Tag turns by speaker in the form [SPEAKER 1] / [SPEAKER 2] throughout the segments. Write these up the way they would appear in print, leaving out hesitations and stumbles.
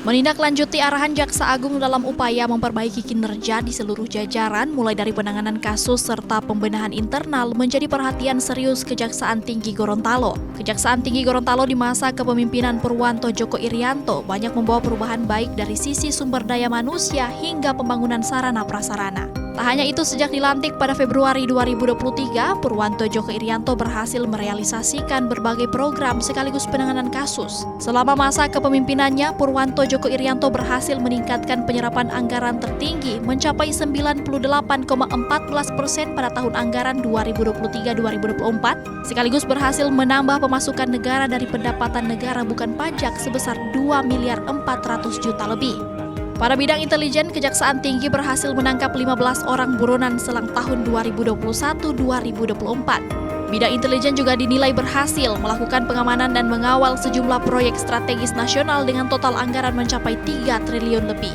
[SPEAKER 1] Menindaklanjuti arahan Jaksa Agung dalam upaya memperbaiki kinerja di seluruh jajaran, mulai dari penanganan kasus serta pembenahan internal menjadi perhatian serius Kejaksaan Tinggi Gorontalo. Kejaksaan Tinggi Gorontalo di masa kepemimpinan Purwanto Djoko Irianto banyak membawa perubahan baik dari sisi sumber daya manusia hingga pembangunan sarana prasarana. Tak hanya itu, sejak dilantik pada Februari 2023, Purwanto Djoko Irianto berhasil merealisasikan berbagai program sekaligus penanganan kasus. Selama masa kepemimpinannya, Purwanto Djoko Irianto berhasil meningkatkan penyerapan anggaran tertinggi mencapai 98,14% pada tahun anggaran 2023-2024, sekaligus berhasil menambah pemasukan negara dari pendapatan negara bukan pajak sebesar 2.400.000.000 lebih. Pada bidang intelijen, Kejaksaan Tinggi berhasil menangkap 15 orang buronan selang tahun 2021-2024. Bidang intelijen juga dinilai berhasil melakukan pengamanan dan mengawal sejumlah proyek strategis nasional dengan total anggaran mencapai 3 triliun lebih.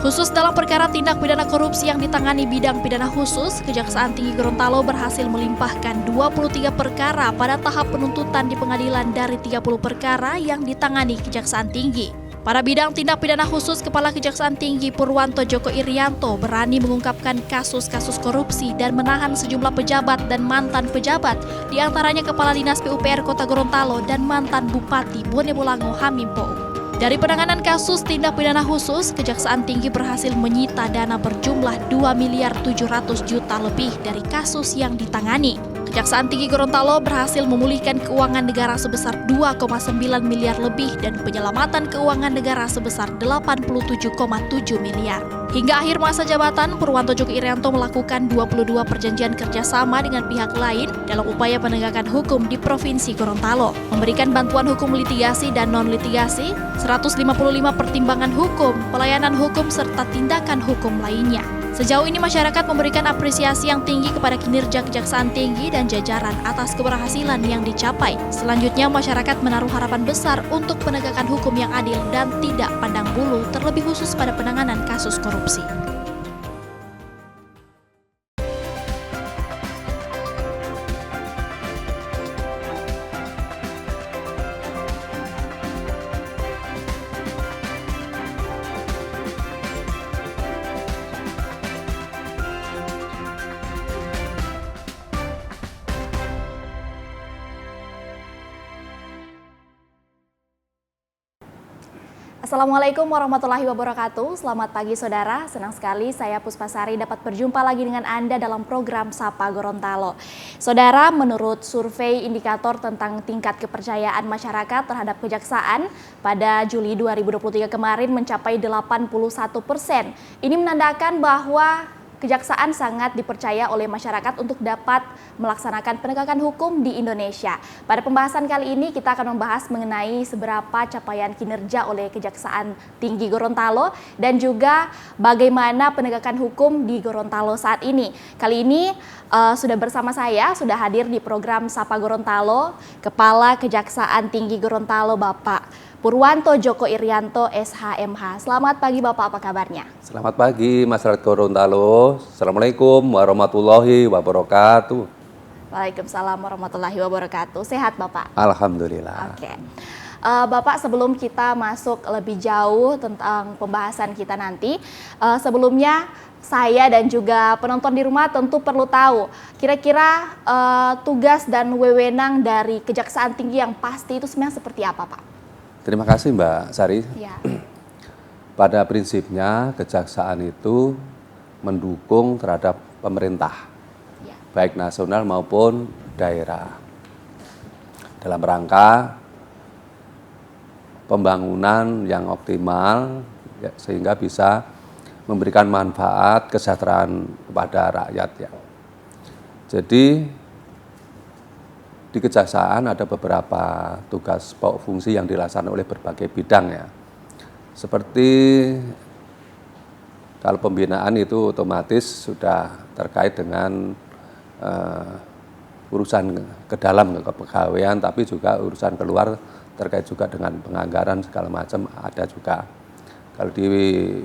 [SPEAKER 1] Khusus dalam perkara tindak pidana korupsi yang ditangani bidang pidana khusus, Kejaksaan Tinggi Gorontalo berhasil melimpahkan 23 perkara pada tahap penuntutan di pengadilan dari 30 perkara yang ditangani Kejaksaan Tinggi. Pada bidang tindak pidana khusus, Kepala Kejaksaan Tinggi Purwanto Djoko Irianto berani mengungkapkan kasus-kasus korupsi dan menahan sejumlah pejabat dan mantan pejabat, diantaranya Kepala Dinas PUPR Kota Gorontalo dan mantan Bupati Bonebolango Hamimpo. Dari penanganan kasus tindak pidana khusus, Kejaksaan Tinggi berhasil menyita dana berjumlah 2.700.000.000 lebih dari kasus yang ditangani. Kejaksaan Tinggi Gorontalo berhasil memulihkan keuangan negara sebesar 2,9 miliar lebih dan penyelamatan keuangan negara sebesar 87,7 miliar. Hingga akhir masa jabatan, Purwanto Djoko Irianto melakukan 22 perjanjian kerjasama dengan pihak lain dalam upaya penegakan hukum di Provinsi Gorontalo, memberikan bantuan hukum litigasi dan non-litigasi, 155 pertimbangan hukum, pelayanan hukum, serta tindakan hukum lainnya. Sejauh ini masyarakat memberikan apresiasi yang tinggi kepada kinerja Kejaksaan Tinggi dan jajaran atas keberhasilan yang dicapai. Selanjutnya, masyarakat menaruh harapan besar untuk penegakan hukum yang adil dan tidak pandang bulu, terlebih khusus pada penanganan kasus korupsi. Assalamualaikum warahmatullahi wabarakatuh. Selamat pagi saudara, senang sekali saya Puspasari dapat berjumpa lagi dengan Anda dalam program Sapa Gorontalo. Saudara, menurut survei indikator tentang tingkat kepercayaan masyarakat terhadap kejaksaan pada Juli 2023 kemarin mencapai 81%. Ini menandakan bahwa Kejaksaan sangat dipercaya oleh masyarakat untuk dapat melaksanakan penegakan hukum di Indonesia. Pada pembahasan kali ini kita akan membahas mengenai seberapa capaian kinerja oleh Kejaksaan Tinggi Gorontalo dan juga bagaimana penegakan hukum di Gorontalo saat ini. Kali ini sudah bersama saya, sudah hadir di program Sapa Gorontalo, Kepala Kejaksaan Tinggi Gorontalo Bapak Purwanto Djoko Irianto SHMH. Selamat pagi Bapak, apa kabarnya?
[SPEAKER 2] Selamat pagi masyarakat Gorontalo. Assalamualaikum warahmatullahi wabarakatuh.
[SPEAKER 1] Waalaikumsalam warahmatullahi wabarakatuh. Sehat Bapak?
[SPEAKER 2] Alhamdulillah.
[SPEAKER 1] Oke. Bapak, sebelum kita masuk lebih jauh tentang pembahasan kita nanti, sebelumnya saya dan juga penonton di rumah tentu perlu tahu kira-kira tugas dan wewenang dari Kejaksaan Tinggi yang pasti itu sebenarnya seperti apa, Pak?
[SPEAKER 2] Terima kasih Mbak Sari.
[SPEAKER 1] Ya.
[SPEAKER 2] Pada prinsipnya kejaksaan itu mendukung terhadap pemerintah,
[SPEAKER 1] Ya.
[SPEAKER 2] baik nasional maupun daerah, dalam rangka pembangunan yang optimal ya, sehingga bisa memberikan manfaat kesejahteraan kepada rakyat. Ya. Jadi di kejaksaan ada beberapa tugas pokok fungsi yang dilaksanakan oleh berbagai bidang ya. Seperti kalau pembinaan itu otomatis sudah terkait dengan urusan ke dalam kepegawaian, tapi juga urusan keluar terkait juga dengan penganggaran segala macam ada juga. Kalau di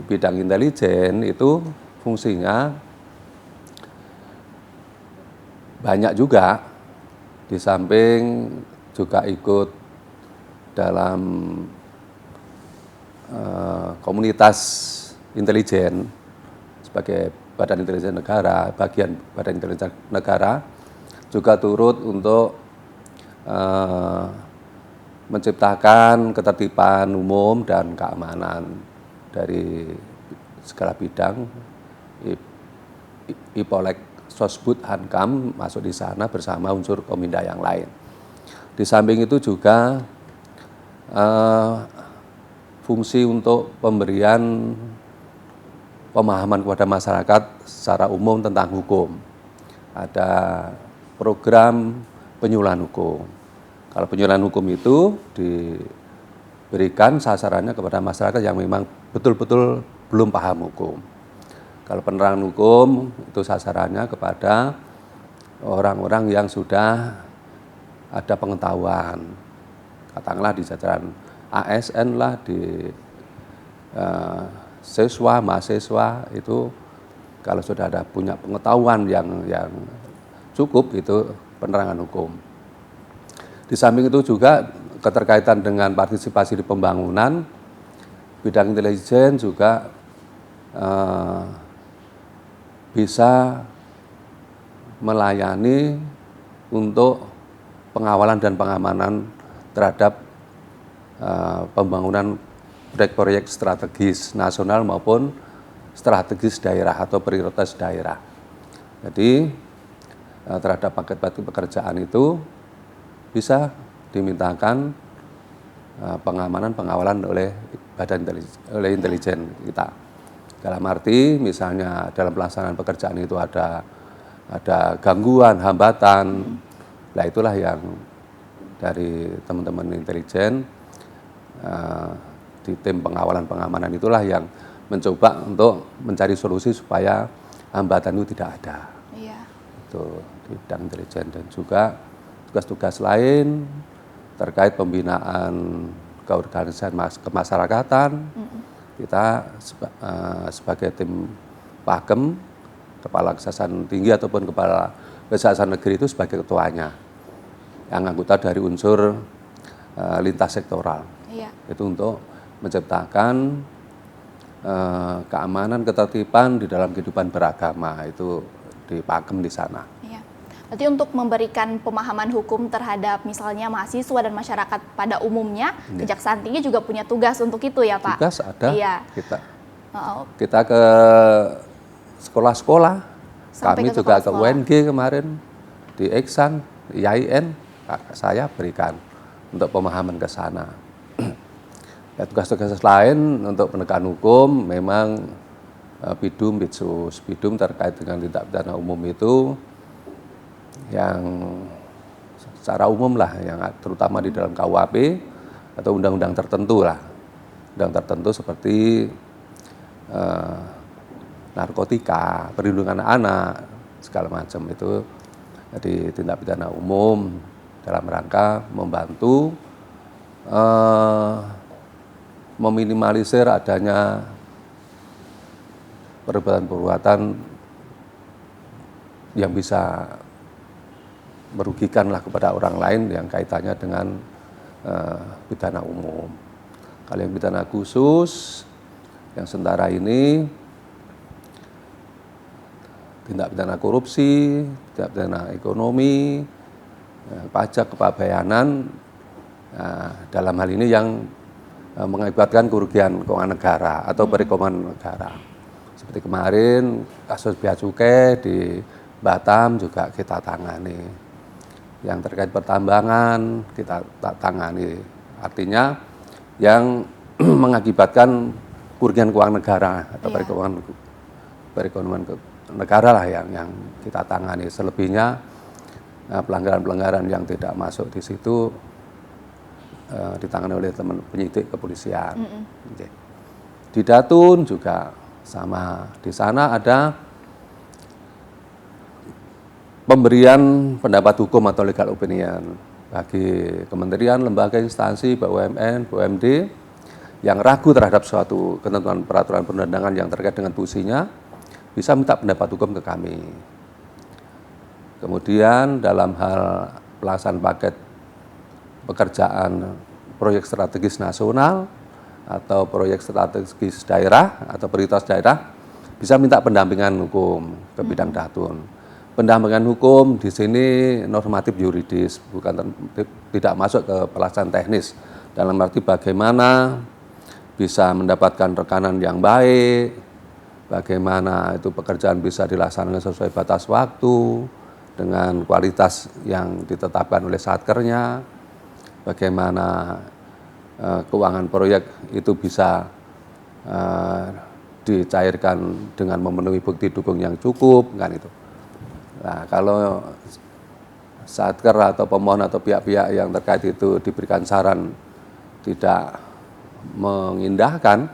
[SPEAKER 2] bidang intelijen itu fungsinya banyak juga. Di samping juga ikut dalam komunitas intelijen sebagai Badan Intelijen Negara, bagian Badan Intelijen Negara juga turut untuk menciptakan ketertiban umum dan keamanan dari segala bidang. Ipolek Sosbud Hankam masuk di sana bersama unsur Kominda yang lain. Di samping itu juga fungsi untuk pemberian pemahaman kepada masyarakat secara umum tentang hukum. Ada program penyuluhan hukum. Kalau penyuluhan hukum itu diberikan sasarannya kepada masyarakat yang memang betul-betul belum paham hukum. Kalau penerangan hukum itu sasarannya kepada orang-orang yang sudah ada pengetahuan, katakanlah di jajaran ASN lah, di siswa, mahasiswa itu kalau sudah ada punya pengetahuan yang cukup, itu penerangan hukum. Di samping itu juga keterkaitan dengan partisipasi di pembangunan, bidang intelijen juga bisa melayani untuk pengawalan dan pengamanan terhadap pembangunan proyek-proyek strategis nasional maupun strategis daerah atau prioritas daerah. Jadi terhadap paket pekerjaan itu bisa dimintakan pengamanan, pengawalan oleh intelijen kita. Dalam arti misalnya dalam pelaksanaan pekerjaan itu ada gangguan, hambatan, nah itulah yang dari teman-teman intelijen di tim pengawalan pengamanan itulah yang mencoba untuk mencari solusi supaya hambatan itu tidak ada.
[SPEAKER 1] Iya.
[SPEAKER 2] Itu di bidang intelijen. Dan juga tugas-tugas lain terkait pembinaan keorganisasian kemasyarakatan. Kita sebagai tim Pakem, Kepala Kejaksaan Tinggi ataupun Kepala Kejaksaan Negeri itu sebagai ketuanya, yang anggota dari unsur lintas sektoral.
[SPEAKER 1] Iya.
[SPEAKER 2] Itu untuk menciptakan keamanan, ketertiban di dalam kehidupan beragama, itu di Pakem di sana.
[SPEAKER 1] Iya. Berarti untuk memberikan pemahaman hukum terhadap misalnya mahasiswa dan masyarakat pada umumnya, Kejaksaan Tinggi juga punya tugas untuk itu ya Pak?
[SPEAKER 2] Tugas ada,
[SPEAKER 1] iya.
[SPEAKER 2] Kita ke sekolah-sekolah, kami juga ke UNG kemarin, di Eksan, IAIN, saya berikan untuk pemahaman ke sana. Ya, tugas-tugas lain untuk penegakan hukum memang Bidum, Bitsus, Bidum terkait dengan tindak pidana umum itu yang secara umum lah, yang terutama di dalam KUHP atau undang-undang tertentu lah, undang tertentu seperti narkotika, perlindungan anak, segala macam itu di tindak pidana umum dalam rangka membantu meminimalisir adanya perbuatan-perbuatan yang bisa merugikanlah kepada orang lain yang kaitannya dengan pidana umum. Kalau yang pidana khusus, yang sementara ini tindak pidana korupsi, tindak pidana ekonomi, pajak, kepabeanan, dalam hal ini yang mengakibatkan kerugian keuangan negara atau perekonomian negara. Seperti kemarin kasus bea cukai di Batam juga kita tangani. Yang terkait pertambangan kita tangani. Artinya yang mengakibatkan kerugian keuangan negara atau perekonomian negara lah yang kita tangani. Selebihnya pelanggaran-pelanggaran yang tidak masuk di situ ditangani oleh teman penyidik kepolisian. Di Datun juga sama. Di sana ada pemberian pendapat hukum atau legal opinion bagi kementerian, lembaga, instansi, BUMN, BUMD yang ragu terhadap suatu ketentuan peraturan perundang-undangan yang terkait dengan fungsinya, bisa minta pendapat hukum ke kami. Kemudian dalam hal pelaksanaan paket pekerjaan proyek strategis nasional atau proyek strategis daerah atau prioritas daerah bisa minta pendampingan hukum ke bidang datun. Pendampingan hukum di sini normatif yuridis, bukan tidak masuk ke pelaksanaan teknis. Dalam arti bagaimana bisa mendapatkan rekanan yang baik, bagaimana itu pekerjaan bisa dilaksanakan sesuai batas waktu dengan kualitas yang ditetapkan oleh satkernya, bagaimana keuangan proyek itu bisa dicairkan dengan memenuhi bukti dukung yang cukup, kan itu. Nah, kalau satker atau pemohon atau pihak-pihak yang terkait itu diberikan saran tidak mengindahkan,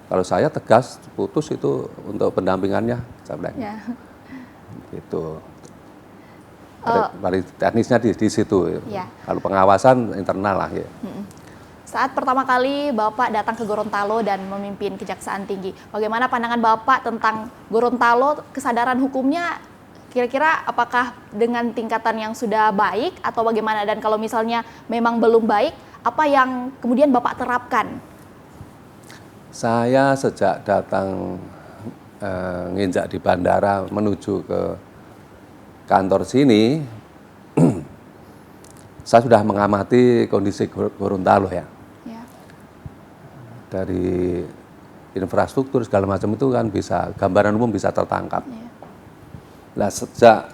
[SPEAKER 2] kalau saya tegas putus itu untuk pendampingannya, saya bilang.
[SPEAKER 3] Ya.
[SPEAKER 2] Itu. Teknisnya di situ.
[SPEAKER 3] Ya.
[SPEAKER 2] Kalau pengawasan internal lah ya.
[SPEAKER 3] Saat pertama kali Bapak datang ke Gorontalo dan memimpin Kejaksaan Tinggi, bagaimana pandangan Bapak tentang Gorontalo, kesadaran hukumnya kira-kira apakah dengan tingkatan yang sudah baik atau bagaimana? Dan kalau misalnya memang belum baik, apa yang kemudian Bapak terapkan?
[SPEAKER 2] Saya sejak datang nginjak di bandara menuju ke kantor sini, saya sudah mengamati kondisi Gorontalo ya. Dari infrastruktur segala macam itu kan bisa, gambaran umum bisa tertangkap. Nah, sejak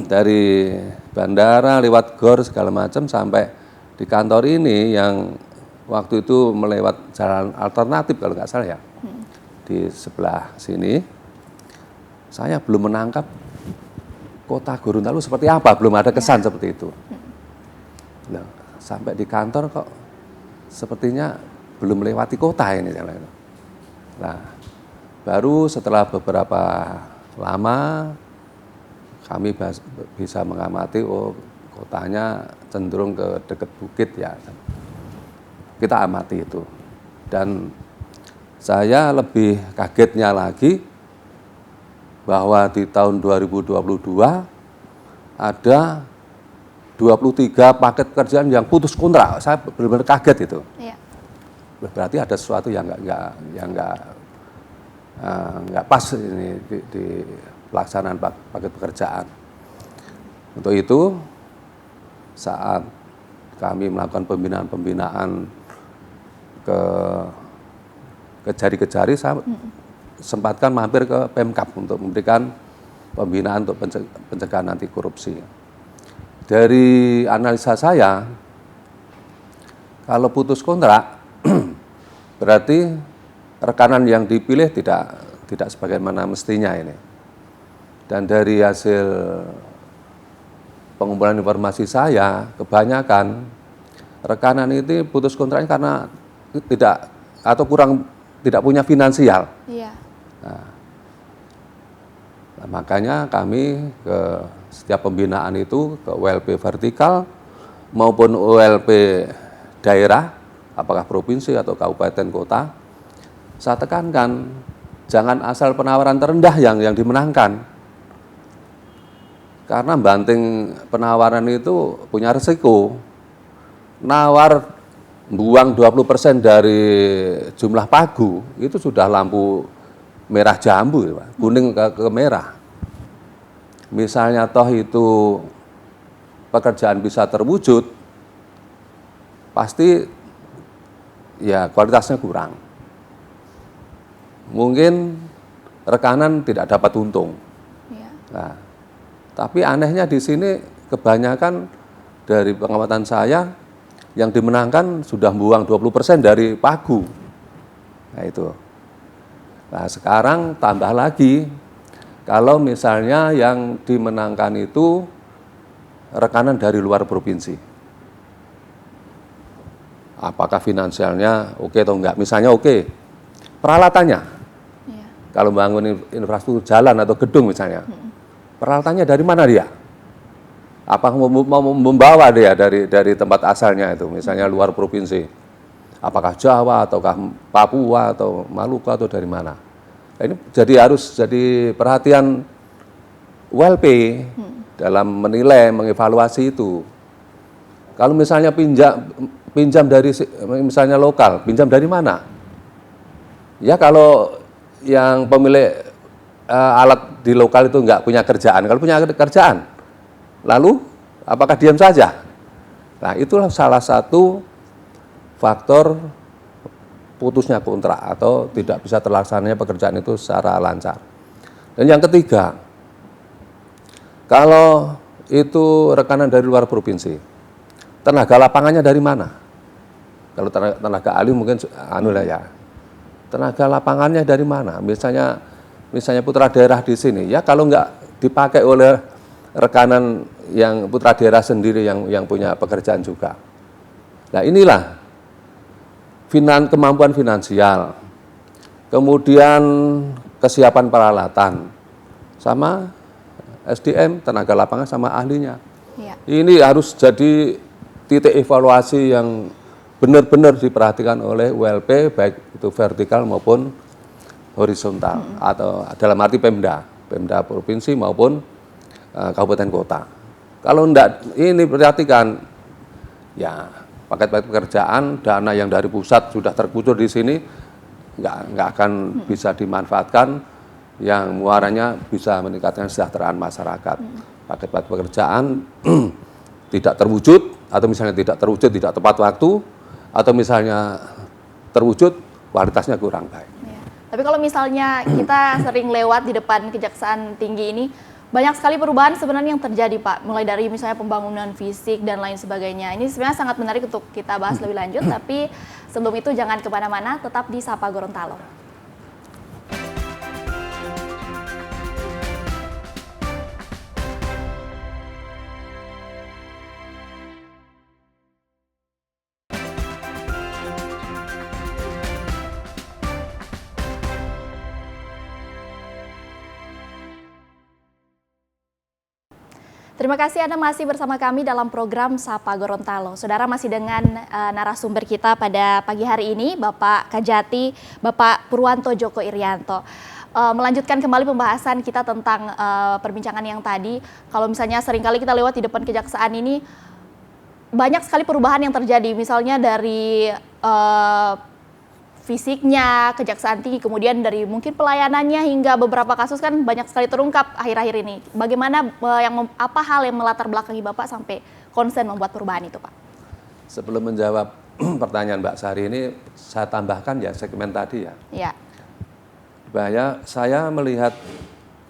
[SPEAKER 2] dari bandara lewat GOR segala macam sampai di kantor ini yang waktu itu melewat jalan alternatif kalau nggak salah ya, di sebelah sini, saya belum menangkap kota Gorontalo seperti apa, belum ada kesan seperti itu. Nah, sampai di kantor kok sepertinya belum melewati kota ini. Nah, baru setelah beberapa lama kami bisa mengamati, oh kotanya cenderung ke dekat bukit ya. Kita amati itu. Dan saya lebih kagetnya lagi bahwa di tahun 2022 ada 23 paket pekerjaan yang putus kontrak. Saya benar-benar kaget itu.
[SPEAKER 3] Ya.
[SPEAKER 2] Berarti ada sesuatu yang nggak pas ini di pelaksanaan paket pekerjaan. Untuk itu, saat kami melakukan pembinaan ke jari-jari, saya sempatkan mampir ke Pemkab untuk memberikan pembinaan untuk pencegahan anti korupsi. Dari analisa saya, kalau putus kontrak berarti rekanan yang dipilih tidak sebagaimana mestinya ini. Dan dari hasil pengumpulan informasi saya, kebanyakan rekanan itu putus kontraknya karena tidak punya finansial.
[SPEAKER 3] Iya.
[SPEAKER 2] Nah, makanya kami ke setiap pembinaan itu ke ULP vertikal maupun ULP daerah, apakah provinsi atau kabupaten kota, saya tekankan jangan asal penawaran terendah yang dimenangkan. Karena banting penawaran itu punya resiko. Nawar buang 20% dari jumlah pagu, itu sudah lampu merah jambu, kuning ke merah. Misalnya toh itu pekerjaan bisa terwujud, pasti ya kualitasnya kurang. Mungkin rekanan tidak dapat untung.
[SPEAKER 3] Ya.
[SPEAKER 2] Nah, tapi anehnya di sini kebanyakan dari pengamatan saya yang dimenangkan sudah buang 20% dari pagu. Nah itu. Nah sekarang tambah lagi, kalau misalnya yang dimenangkan itu rekanan dari luar provinsi. Apakah finansialnya oke atau enggak? Misalnya oke, peralatannya.
[SPEAKER 3] Ya.
[SPEAKER 2] Kalau bangun infrastruktur jalan atau gedung misalnya, peralatannya dari mana dia? Apa mau membawa dia dari tempat asalnya itu, misalnya luar provinsi? Apakah Jawa ataukah Papua atau Maluku atau dari mana? Nah, ini harus jadi perhatian ULP dalam menilai, mengevaluasi itu. Kalau misalnya pinjam dari misalnya lokal, pinjam dari mana? Ya kalau yang pemilik alat di lokal itu nggak punya kerjaan, kalau punya kerjaan, lalu apakah diam saja? Nah, itulah salah satu faktor putusnya kontrak atau tidak bisa terlaksananya pekerjaan itu secara lancar. Dan yang ketiga, kalau itu rekanan dari luar provinsi, tenaga lapangannya dari mana? Kalau tenaga ahli mungkin ya. Tenaga lapangannya dari mana? Misalnya putra daerah di sini, ya kalau nggak dipakai oleh rekanan yang putra daerah sendiri yang punya pekerjaan juga. Nah, inilah kemampuan finansial, kemudian kesiapan peralatan, sama SDM, tenaga lapangan sama ahlinya.
[SPEAKER 3] Ya.
[SPEAKER 2] Ini harus jadi titik evaluasi yang benar-benar diperhatikan oleh ULP, baik itu vertikal maupun horizontal, atau dalam arti Pemda provinsi maupun kabupaten kota. Kalau enggak ini perhatikan, ya paket-paket pekerjaan, dana yang dari pusat sudah terkucur di sini, nggak akan bisa dimanfaatkan, yang muaranya bisa meningkatkan kesejahteraan masyarakat. Paket-paket pekerjaan tidak terwujud, atau misalnya tidak terwujud tidak tepat waktu, atau misalnya terwujud kualitasnya kurang baik.
[SPEAKER 3] Ya. Tapi kalau misalnya kita sering lewat di depan Kejaksaan Tinggi ini, banyak sekali perubahan sebenarnya yang terjadi, Pak. Mulai dari misalnya pembangunan fisik dan lain sebagainya. Ini sebenarnya sangat menarik untuk kita bahas lebih lanjut, tapi sebelum itu jangan kemana-mana, tetap di Sapa Gorontalo. Terima kasih Anda masih bersama kami dalam program Sapa Gorontalo. Saudara, masih dengan narasumber kita pada pagi hari ini, Bapak Kajati, Bapak Purwanto Joko Irianto. Melanjutkan kembali pembahasan kita tentang perbincangan yang tadi. Kalau misalnya seringkali kita lewat di depan Kejaksaan ini, banyak sekali perubahan yang terjadi. Misalnya dari fisiknya, Kejaksaan Tinggi, kemudian dari mungkin pelayanannya hingga beberapa kasus kan banyak sekali terungkap akhir-akhir ini. Bagaimana apa hal yang melatar belakangi Bapak sampai konsen membuat perubahan itu, Pak?
[SPEAKER 2] Sebelum menjawab pertanyaan Mbak Sari ini, saya tambahkan ya segmen tadi ya.
[SPEAKER 3] Ya.
[SPEAKER 2] Bahaya saya melihat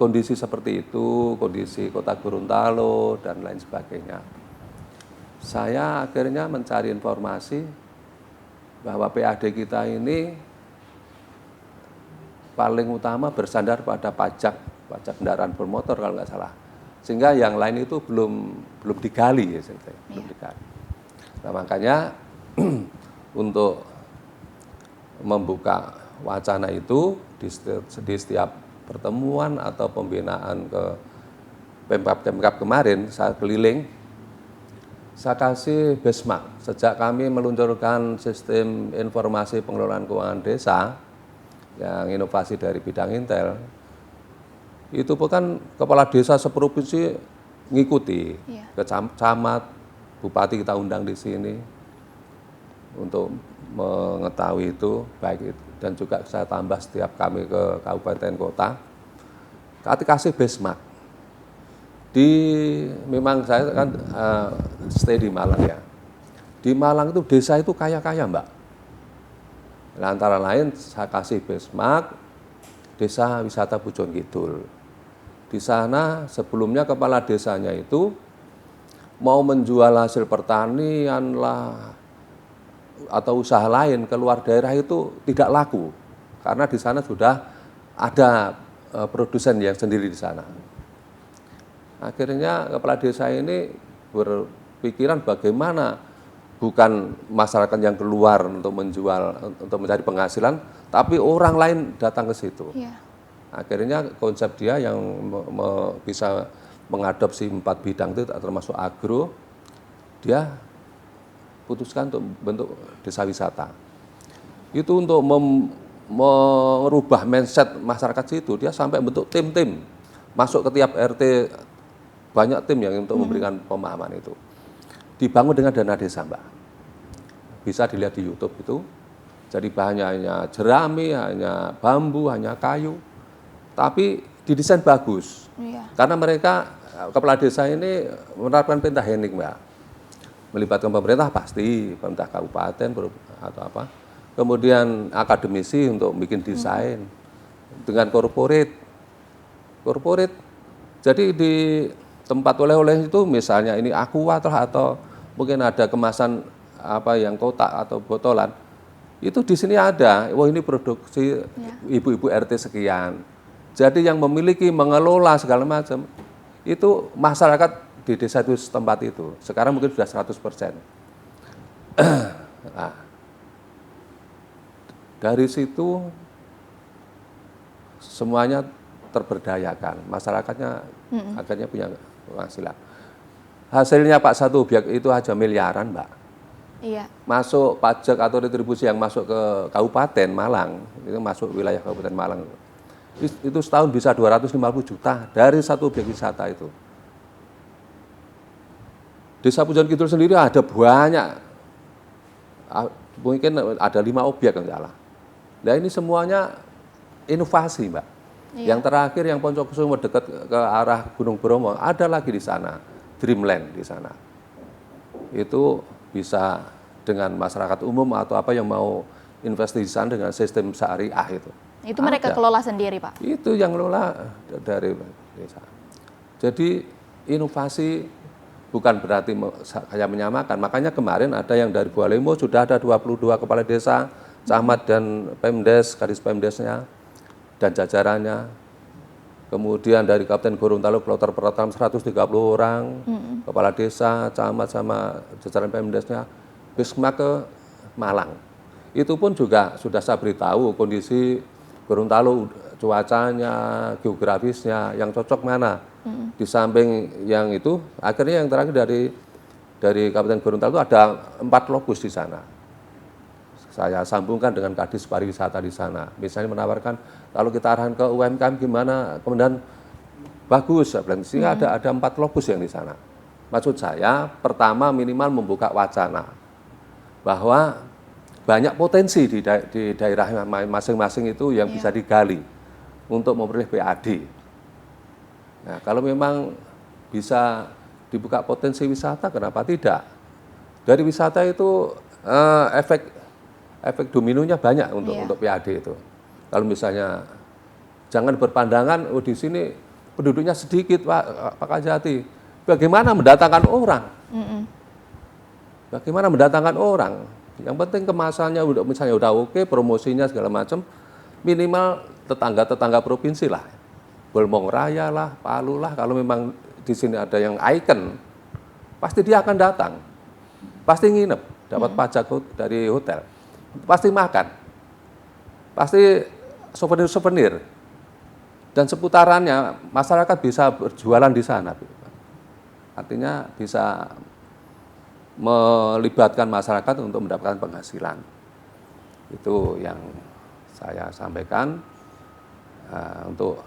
[SPEAKER 2] kondisi seperti itu, kondisi Kota Gorontalo dan lain sebagainya. Saya akhirnya mencari informasi bahwa PAD kita ini paling utama bersandar pada pajak kendaraan bermotor kalau nggak salah, sehingga yang lain itu belum digali ya, belum digali. Nah, makanya untuk membuka wacana itu di setiap pertemuan atau pembinaan ke Pemkab kemarin, saya keliling, saya kasih benchmark. Sejak kami meluncurkan sistem informasi pengelolaan keuangan desa yang inovasi dari bidang Intel, itu kan kepala desa seprovinsi ngikuti, ke camat, bupati kita undang di sini untuk mengetahui itu, baik itu, dan juga saya tambah setiap kami ke kabupaten kota, kasih benchmark. Memang saya kan stay di Malang ya. Di Malang itu desa itu kaya-kaya, Mbak. Nah, antara lain saya kasih benchmark desa wisata Pujon Kidul. Di sana sebelumnya kepala desanya itu mau menjual hasil pertanian lah atau usaha lain ke luar daerah itu tidak laku. Karena di sana sudah ada produsen yang sendiri di sana. Akhirnya kepala desa ini berpikiran bagaimana bukan masyarakat yang keluar untuk menjual, untuk mencari penghasilan, tapi orang lain datang ke situ. Yeah. Akhirnya konsep dia yang bisa mengadopsi 4 bidang itu termasuk agro, dia putuskan untuk bentuk desa wisata. Itu untuk merubah mindset masyarakat situ, dia sampai bentuk tim-tim, masuk ke tiap RT, banyak tim yang untuk memberikan pemahaman itu. Dibangun dengan dana desa, Mbak. Bisa dilihat di YouTube itu. Jadi bahannya hanya jerami, hanya bambu, hanya kayu, tapi didesain bagus.
[SPEAKER 3] Iya.
[SPEAKER 2] Karena mereka, kepala desa ini menerapkan pentahenik, Mbak. Melibatkan pemerintah pasti, pemerintah kabupaten atau apa. Kemudian akademisi untuk bikin desain dengan korporat. Jadi di tempat oleh-oleh itu misalnya ini aqua atau mungkin ada kemasan apa yang kotak atau botolan. Itu di sini ada, wah ini produksi ibu-ibu RT sekian. Jadi yang memiliki, mengelola segala macam, itu masyarakat di desa itu setempat itu. Sekarang mungkin sudah 100%. Nah, dari situ semuanya terberdayakan, masyarakatnya akhirnya punya penghasilan. Hasilnya Pak, satu objek itu aja miliaran, Mbak.
[SPEAKER 3] Iya.
[SPEAKER 2] Masuk pajak atau retribusi yang masuk ke Kabupaten Malang, itu masuk wilayah Kabupaten Malang. Itu setahun bisa 250 juta dari satu objek wisata itu. Desa Pujon Kidul sendiri ada banyak, mungkin ada 5 objek yang salah. Nah ini semuanya inovasi, Mbak.
[SPEAKER 3] Iya.
[SPEAKER 2] Yang terakhir yang Poncokusumo dekat ke arah Gunung Bromo, ada lagi di sana, Dreamland di sana. Itu bisa dengan masyarakat umum atau apa yang mau investasi di sana dengan sistem syariah itu.
[SPEAKER 3] Itu mereka
[SPEAKER 2] Ada.
[SPEAKER 3] kelola sendiri, Pak?
[SPEAKER 2] Itu yang kelola dari desa. Jadi inovasi bukan berarti kayak menyamakan. Makanya kemarin ada yang dari Bualemo sudah ada 22 kepala desa, camat dan Pemdes, Kadis Pemdesnya dan jajarannya. Kemudian dari Kabupaten Gorontalo Kloter Pertama 130 orang, kepala desa, camat sama jajaran Pemdesnya, Bisma ke Malang. Itu pun juga sudah saya beritahu kondisi Gorontalo, cuacanya, geografisnya, yang cocok mana. Di samping yang itu, akhirnya yang terakhir dari Kabupaten Gorontalo ada 4 lokus di sana. Saya sambungkan dengan Kadis Pariwisata di sana. Misalnya menawarkan, kalau kita arahan ke UMKM gimana, kemudian bagus, sehingga ada 4 lokus yang di sana. Maksud saya, pertama minimal membuka wacana bahwa banyak potensi di daerah masing-masing itu yang bisa digali untuk memperoleh PAD. Nah, kalau memang bisa dibuka potensi wisata, kenapa tidak? Dari wisata itu efek dominonya banyak untuk PAD itu. Kalau misalnya jangan berpandangan, oh di sini penduduknya sedikit, Pak Kajati. Bagaimana mendatangkan orang? Bagaimana mendatangkan orang? Yang penting kemasannya misalnya udah oke, promosinya segala macam, minimal tetangga-tetangga provinsi lah. Bolmong Raya lah, Palu lah, kalau memang di sini ada yang ikon, pasti dia akan datang. Pasti nginep, dapat pajak dari hotel. Pasti makan. Pasti souvenir-souvenir. Dan seputarannya masyarakat bisa berjualan di sana. Artinya bisa melibatkan masyarakat untuk mendapatkan penghasilan. Itu yang saya sampaikan untuk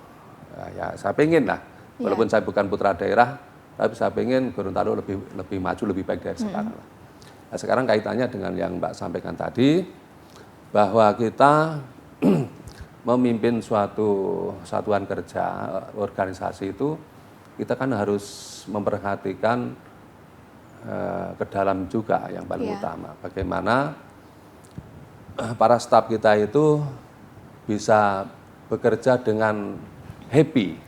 [SPEAKER 2] ya saya pengen lah, walaupun saya bukan putra daerah, tapi saya pengen Gorontalo lebih maju, lebih baik dari sekarang. Nah, sekarang kaitannya dengan yang Mbak sampaikan tadi, bahwa kita memimpin suatu satuan kerja, organisasi itu, kita kan harus memperhatikan ke dalam juga yang paling utama. Bagaimana para staf kita itu bisa bekerja dengan happy.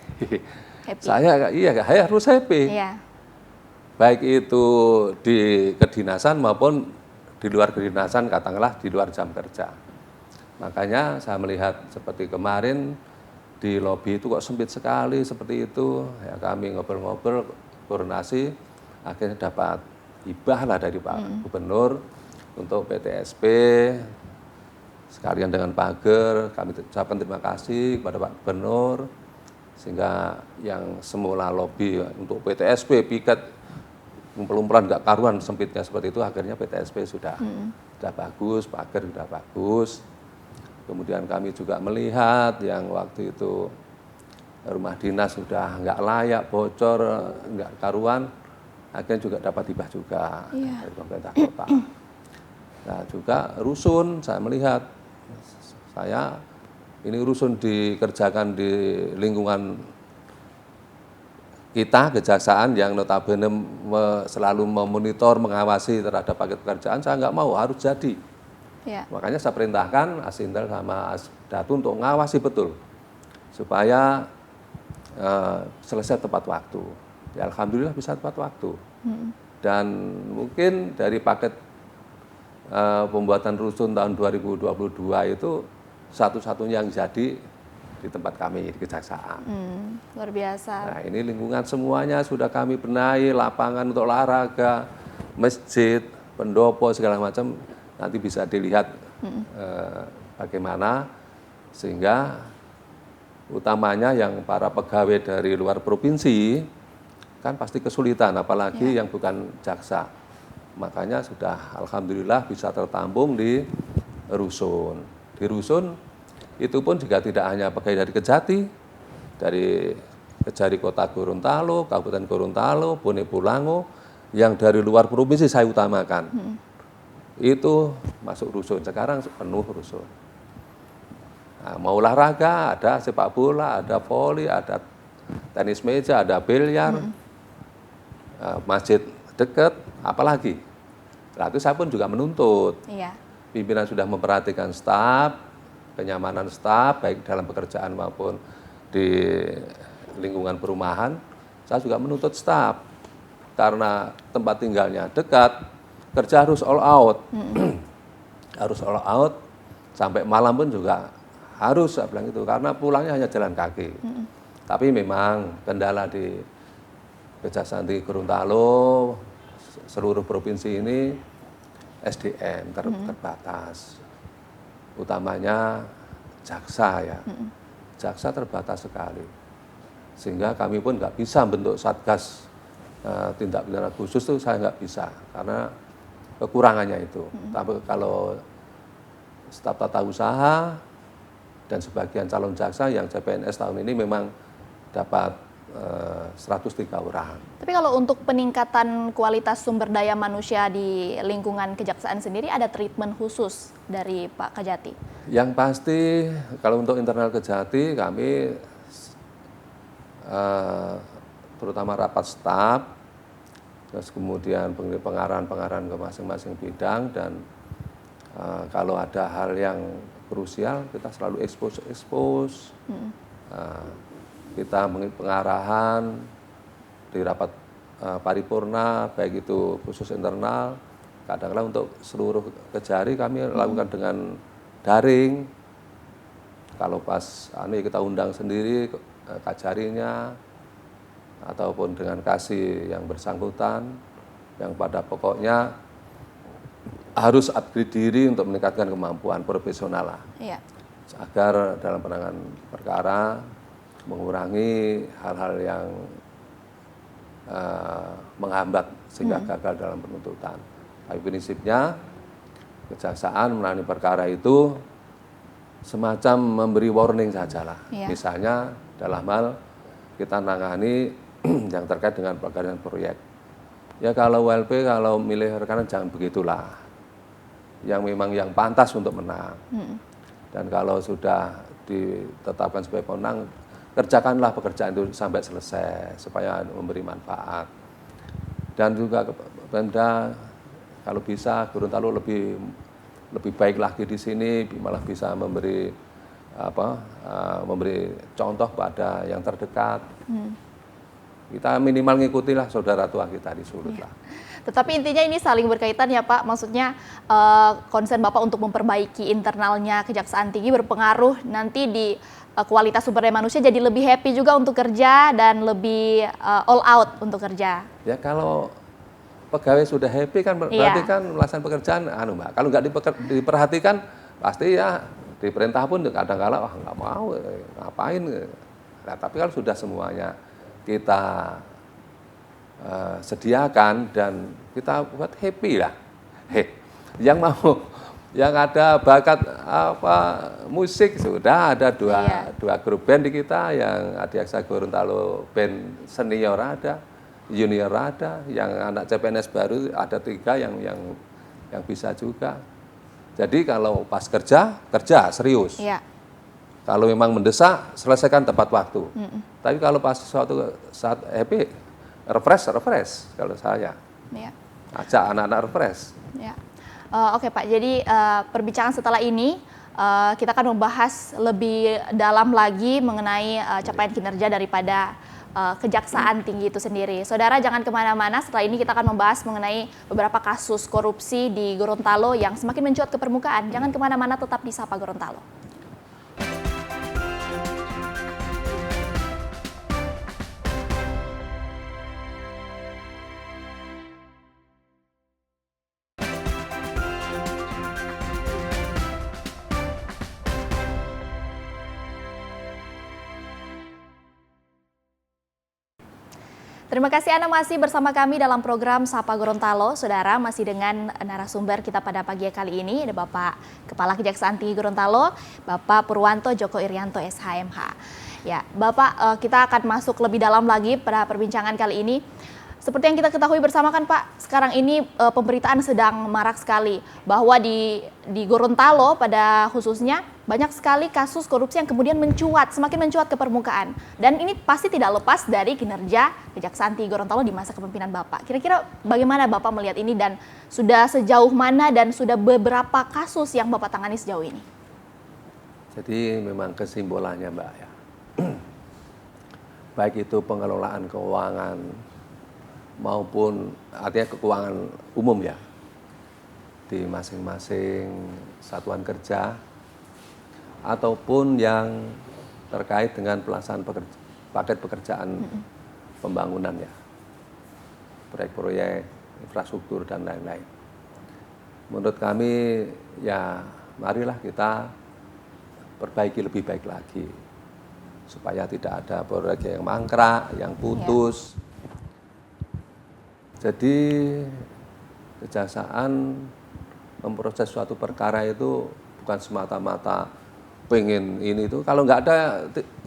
[SPEAKER 2] Saya harus happy.
[SPEAKER 3] Iya.
[SPEAKER 2] Baik itu di kedinasan maupun di luar kedinasan, katakanlah di luar jam kerja. Makanya saya melihat seperti kemarin di lobi itu kok sempit sekali seperti itu. Ya, kami ngobrol-ngobrol, koordinasi, akhirnya dapat hibah lah dari Pak Gubernur untuk PTSP, sekalian dengan pagar. Kami ucapkan terima kasih kepada Pak Gubernur, sehingga yang semula lobi untuk PTSP, piket, ngumpul-ngumpulan nggak karuan sempitnya seperti itu, akhirnya PTSP sudah bagus, pagar sudah bagus. Kemudian kami juga melihat yang waktu itu rumah dinas sudah nggak layak, bocor, nggak karuan, akhirnya juga dapat hibah juga dari pemerintah kota. Nah juga rusun, saya melihat, ini rusun dikerjakan di lingkungan kita, kejaksaan yang notabene selalu memonitor, mengawasi terhadap paket pekerjaan, saya nggak mau, harus jadi.
[SPEAKER 3] Ya.
[SPEAKER 2] Makanya saya perintahkan Asintel sama Asdatu untuk mengawasi betul, supaya selesai tepat waktu. Ya, alhamdulillah bisa tepat waktu. Dan mungkin dari paket pembuatan rusun tahun 2022 itu satu-satunya yang jadi di tempat kami, di Kejaksaan.
[SPEAKER 3] Luar biasa.
[SPEAKER 2] Nah, ini lingkungan semuanya sudah kami benahi, lapangan untuk olahraga, masjid, pendopo, segala macam, nanti bisa dilihat bagaimana, sehingga utamanya yang para pegawai dari luar provinsi, kan pasti kesulitan, apalagi yang bukan jaksa. Makanya sudah alhamdulillah bisa tertampung di rusun. Di rusun itu pun juga tidak hanya pegawai dari Kejati, dari Kejari Kota Gorontalo, Kabupaten Gorontalo, Bone Bolango, yang dari luar provinsi saya utamakan. Itu masuk rusun, sekarang penuh rusun. Nah, mau olahraga, ada sepak bola, ada voli, ada tenis meja, ada biliar, masjid dekat, apalagi. Lalu saya pun juga menuntut.
[SPEAKER 3] Iya.
[SPEAKER 2] Pimpinan sudah memperhatikan staf, kenyamanan staf, baik dalam pekerjaan maupun di lingkungan perumahan. Saya juga menuntut staf, karena tempat tinggalnya dekat, kerja harus all out. Harus all out, sampai malam pun juga harus, saya bilang itu, karena pulangnya hanya jalan kaki. Tapi memang kendala di Kejaksaan Tinggi Gorontalo, seluruh provinsi ini, SDM terbatas. Utamanya jaksa ya, jaksa terbatas sekali, sehingga kami pun nggak bisa bentuk satgas tindak pidana khusus itu, saya nggak bisa karena kekurangannya itu. Tapi kalau staf tata usaha dan sebagian calon jaksa yang CPNS tahun ini memang dapat 103 orang.
[SPEAKER 3] Tapi kalau untuk peningkatan kualitas sumber daya manusia di lingkungan kejaksaan sendiri, ada treatment khusus dari Pak Kejati?
[SPEAKER 2] Yang pasti kalau untuk internal Kejati kami terutama rapat staf, terus kemudian pengarahan-pengarahan ke masing-masing bidang, dan kalau ada hal yang krusial kita selalu expose. Kita pengarahan di rapat paripurna, baik itu khusus internal, kadang-kadang untuk seluruh Kejari kami lakukan dengan daring. Kalau pas kita undang sendiri Kajarinya, ataupun dengan kasih yang bersangkutan, yang pada pokoknya harus upgrade diri untuk meningkatkan kemampuan profesional lah.
[SPEAKER 3] Iya.
[SPEAKER 2] Agar dalam penanganan perkara mengurangi hal-hal yang menghambat sehingga gagal dalam penuntutan. Tapi prinsipnya kejaksaan menangani perkara itu semacam memberi warning sajalah.
[SPEAKER 3] Iya.
[SPEAKER 2] Misalnya dalam hal kita menangani yang terkait dengan pelanggaran proyek. Ya kalau WLP, kalau milih rekanan jangan begitulah. Yang memang yang pantas untuk menang. Dan kalau sudah ditetapkan sebagai pemenang, kerjakanlah pekerjaan itu sampai selesai supaya memberi manfaat. Dan juga Pemda kalau bisa Gorontalo lebih baik lagi di sini, malah bisa memberi memberi contoh pada yang terdekat. Kita minimal ngikutilah saudara tua kita di Sulut lah.
[SPEAKER 3] Tetapi intinya ini saling berkaitan ya Pak, maksudnya konsen Bapak untuk memperbaiki internalnya Kejaksaan Tinggi berpengaruh nanti di kualitas sumber daya manusia, jadi lebih happy juga untuk kerja dan lebih all out untuk kerja. Ya
[SPEAKER 2] kalau pegawai sudah happy kan berarti kan melaksanakan pekerjaan, Mbak. Kalau nggak diperhatikan pasti ya diperintah pun kadang-kala nggak mau, ngapain. Nah, tapi kalau sudah semuanya kita sediakan dan kita buat happy lah. Yang mau, yang ada bakat musik sudah ada dua grup band di kita, yang Adiaksa Gorontalo band senior ada, junior ada, yang anak CPNS baru ada 3 yang bisa juga. Jadi kalau pas kerja, kerja serius.
[SPEAKER 3] Iya.
[SPEAKER 2] Kalau memang mendesak, selesaikan tepat waktu. Tapi kalau pas suatu saat happy, refresh kalau saya.
[SPEAKER 3] Iya.
[SPEAKER 2] Ajak anak-anak refresh.
[SPEAKER 3] Ya. Oke Pak, jadi perbincangan setelah ini kita akan membahas lebih dalam lagi mengenai capaian kinerja daripada Kejaksaan Tinggi itu sendiri. Saudara jangan kemana-mana, setelah ini kita akan membahas mengenai beberapa kasus korupsi di Gorontalo yang semakin mencuat ke permukaan. Jangan kemana-mana, tetap di Sapa Gorontalo. Terima kasih Anda masih bersama kami dalam program Sapa Gorontalo. Saudara, masih dengan narasumber kita pada pagi kali ini, ada Bapak Kepala Kejaksaan Tinggi Gorontalo, Bapak Purwanto Joko Irianto SHMH. Ya, Bapak, kita akan masuk lebih dalam lagi pada perbincangan kali ini. Seperti yang kita ketahui bersama kan Pak, sekarang ini pemberitaan sedang marak sekali bahwa di Gorontalo pada khususnya banyak sekali kasus korupsi yang kemudian semakin mencuat ke permukaan. Dan ini pasti tidak lepas dari kinerja Kejaksaan Tinggi Gorontalo di masa kepemimpinan Bapak. Kira-kira bagaimana Bapak melihat ini dan sudah sejauh mana dan sudah beberapa kasus yang Bapak tangani sejauh ini?
[SPEAKER 2] Jadi memang kesimpulannya Mbak ya, baik itu pengelolaan keuangan maupun artinya keuangan umum ya, di masing-masing satuan kerja, ataupun yang terkait dengan pelaksanaan paket pekerjaan pembangunan ya, proyek-proyek infrastruktur dan lain-lain. Menurut kami ya marilah kita perbaiki lebih baik lagi supaya tidak ada proyek yang mangkrak, yang putus. Jadi kejaksaan memproses suatu perkara itu bukan semata-mata pengen ini itu. Kalau nggak ada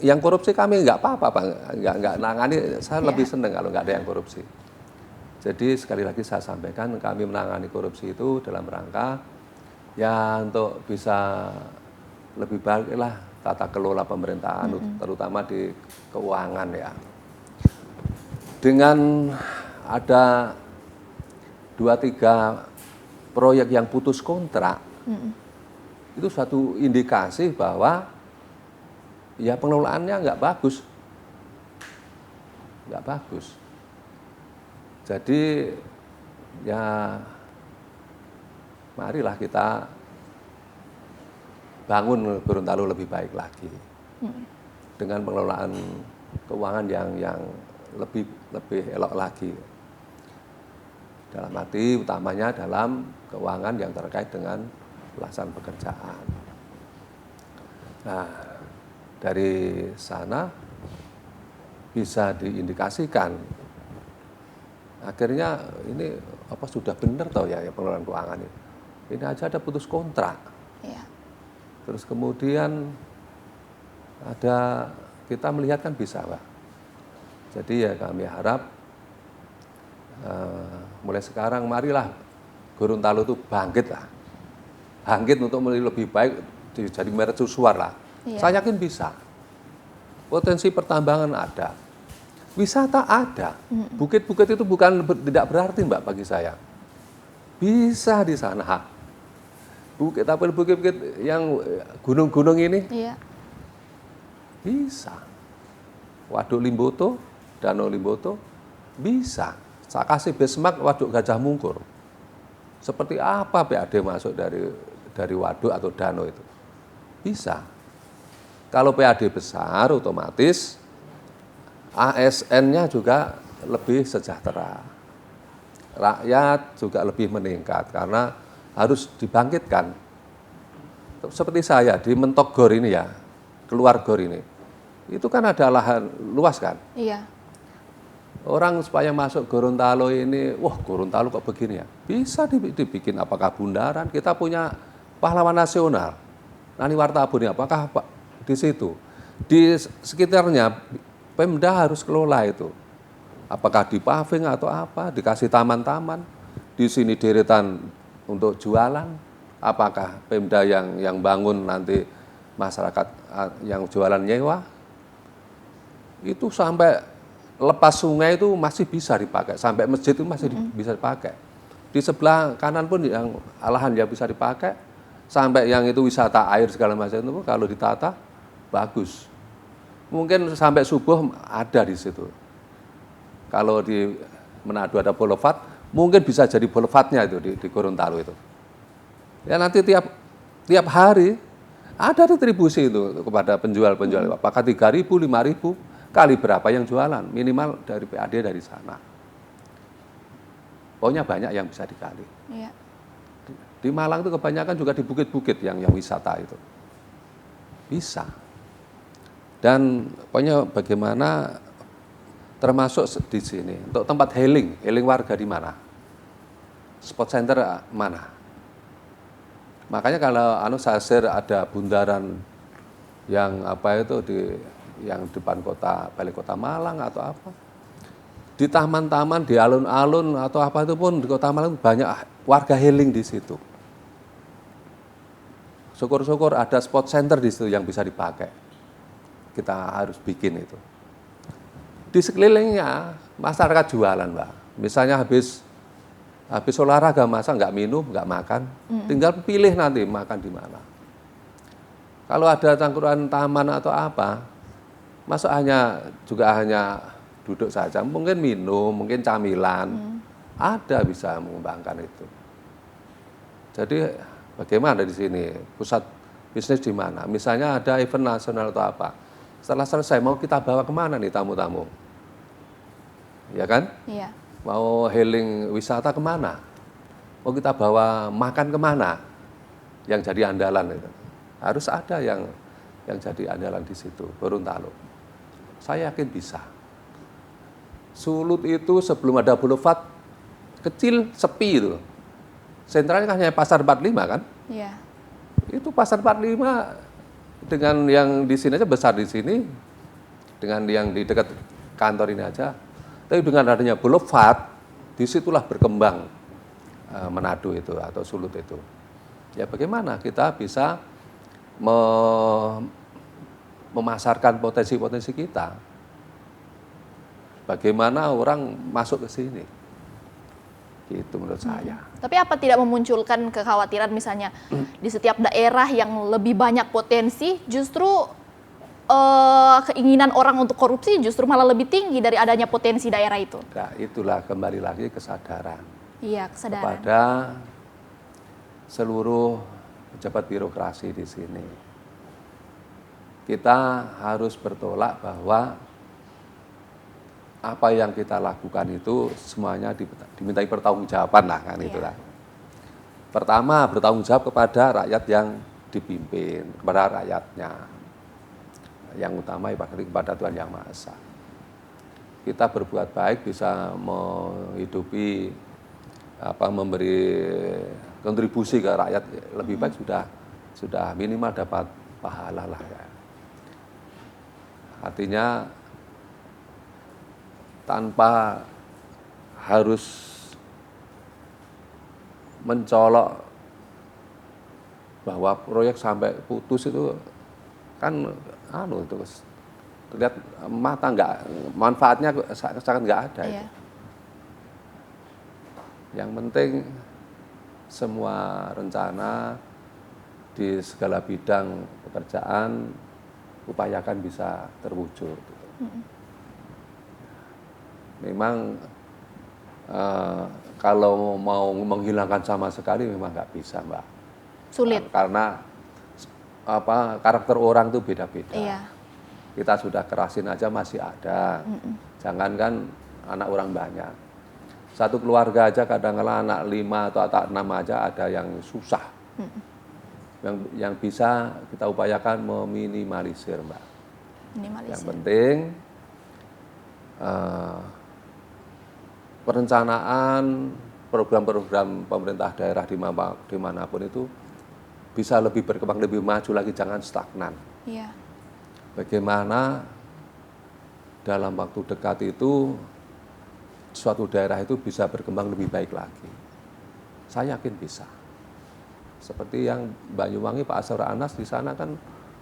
[SPEAKER 2] yang korupsi kami nggak apa-apa, Pak. Nggak nangani. Saya lebih senang kalau nggak ada yang korupsi. Jadi sekali lagi saya sampaikan kami menangani korupsi itu dalam rangka ya untuk bisa lebih baik lah tata kelola pemerintahan, terutama di keuangan ya. Dengan ada 2-3 proyek yang putus kontrak, itu suatu indikasi bahwa ya pengelolaannya nggak bagus. Jadi ya marilah kita bangun Gorontalo lebih baik lagi dengan pengelolaan keuangan yang lebih elok lagi. Dalam arti utamanya dalam keuangan yang terkait dengan pelaksanaan pekerjaan. Nah, dari sana bisa diindikasikan. Akhirnya ini apa sudah benar tau ya pengelolaan keuangan ini. Ini aja ada putus kontrak.
[SPEAKER 3] Iya.
[SPEAKER 2] Terus kemudian ada kita melihat kan bisa, Pak. Jadi ya kami harap mulai sekarang marilah Gorontalo itu bangkit lah. Bangkit untuk lebih baik jadi mercusuar lah.
[SPEAKER 3] Iya.
[SPEAKER 2] Saya yakin bisa. Potensi pertambangan ada. Wisata ada. Bukit-bukit itu tidak berarti Mbak bagi saya. Bisa di sana. Bukit-bukit yang gunung-gunung ini
[SPEAKER 3] Iya.
[SPEAKER 2] bisa. Waduk Limboto, Danau Limboto bisa. Saya kasih benchmark Waduk Gajah Mungkur. Seperti apa PAD masuk dari waduk atau danau itu? Bisa. Kalau PAD besar otomatis ASN-nya juga lebih sejahtera. Rakyat juga lebih meningkat karena harus dibangkitkan. Seperti saya di Mentok Gor ini ya, keluar Gor ini. Itu kan ada lahan luas kan?
[SPEAKER 3] Iya.
[SPEAKER 2] Orang supaya masuk Gorontalo ini, wah Gorontalo kok begini ya? Bisa dibikin apakah bundaran? Kita punya pahlawan nasional, Nani Wartabun, apakah Pak di situ? Di sekitarnya Pemda harus kelola itu. Apakah di paving atau apa? Dikasih taman-taman. Di sini deretan untuk jualan, Apakah Pemda yang bangun nanti masyarakat yang jualan nyewa, itu sampai lepas sungai itu masih bisa dipakai, sampai masjid itu masih bisa dipakai. Di sebelah kanan pun yang lahan yang bisa dipakai, sampai yang itu wisata air segala macam itu kalau ditata bagus. Mungkin sampai subuh ada di situ. Kalau di Manado ada boulevard, mungkin bisa jadi boulevardnya itu di Gorontalo itu. Ya nanti tiap hari ada retribusi itu kepada penjual-penjual. Apakah 3.000, 5.000, kali berapa yang jualan, minimal dari PAD dari sana. Pokoknya banyak yang bisa dikali.
[SPEAKER 3] Iya.
[SPEAKER 2] Di Malang itu kebanyakan juga di bukit-bukit yang wisata itu. Bisa. Dan pokoknya bagaimana termasuk di sini untuk tempat healing warga di mana? Spot center mana? Makanya kalau Sasir ada bundaran yang yang depan balik kota Malang atau apa, di taman-taman, di alun-alun atau apa itu pun di kota Malang banyak warga healing di situ. Syukur-syukur ada spot center di situ yang bisa dipakai. Kita harus bikin itu. Di sekelilingnya masyarakat jualan, Mbak. Misalnya habis olahraga, masa nggak minum, nggak makan, tinggal pilih nanti makan di mana. Kalau ada cangkruan taman atau apa, masa hanya duduk saja, mungkin minum, mungkin camilan, ada bisa mengembangkan itu. Jadi bagaimana di sini, pusat bisnis di mana? Misalnya ada event nasional atau apa, setelah selesai mau kita bawa kemana nih tamu-tamu? Ya kan?
[SPEAKER 3] Iya.
[SPEAKER 2] Mau healing wisata kemana? Mau kita bawa makan kemana? Yang jadi andalan itu. Harus ada yang jadi andalan di situ, Gorontalo. Saya yakin bisa. Sulut itu sebelum ada boulevard, kecil, sepi itu. Sentralnya kan hanya Pasar 45 kan?
[SPEAKER 3] Iya.
[SPEAKER 2] Itu Pasar 45 dengan yang di sini aja besar di sini, dengan yang di dekat kantor ini aja. Tapi dengan adanya boulevard, disitulah berkembang Manado itu atau Sulut itu. Ya bagaimana kita bisa memasarkan potensi-potensi kita. Bagaimana orang masuk ke sini. Gitu menurut saya.
[SPEAKER 3] Tapi apa tidak memunculkan kekhawatiran misalnya di setiap daerah yang lebih banyak potensi justru keinginan orang untuk korupsi justru malah lebih tinggi dari adanya potensi daerah itu?
[SPEAKER 2] Nah, itulah kembali lagi kesadaran.
[SPEAKER 3] Iya, kesadaran.
[SPEAKER 2] Kepada seluruh pejabat birokrasi di sini. Kita harus bertolak bahwa apa yang kita lakukan itu semuanya dimintai pertanggungjawaban lah kan itulah. Pertama bertanggung jawab kepada rakyat yang dipimpin, kepada rakyatnya. Yang utama kepada Tuhan Yang Maha Esa. Kita berbuat baik bisa menghidupi memberi kontribusi ke rakyat lebih baik sudah minimal dapat pahala lah ya. Artinya tanpa harus mencolok bahwa proyek sampai putus itu kan itu terlihat mata manfaatnya sangat nggak ada.
[SPEAKER 3] Iya.
[SPEAKER 2] Itu. Yang penting semua rencana di segala bidang pekerjaan upayakan bisa terwujud. Gitu. Memang kalau mau menghilangkan sama sekali memang nggak bisa, Mbak.
[SPEAKER 3] Sulit.
[SPEAKER 2] Karena karakter orang itu beda-beda.
[SPEAKER 3] Iya.
[SPEAKER 2] Kita sudah kerasin aja masih ada. Jangankan anak orang banyak. Satu keluarga aja kadang-kadang anak 5 atau anak 6 aja ada yang susah. Yang bisa kita upayakan meminimalisir, Mbak. Yang penting perencanaan program-program pemerintah daerah dimanapun itu bisa lebih berkembang, lebih maju lagi, jangan stagnan.
[SPEAKER 3] Iya.
[SPEAKER 2] Bagaimana dalam waktu dekat itu suatu daerah itu bisa berkembang lebih baik lagi. Saya yakin bisa. Seperti yang Banyuwangi Pak Asror Anas di sana kan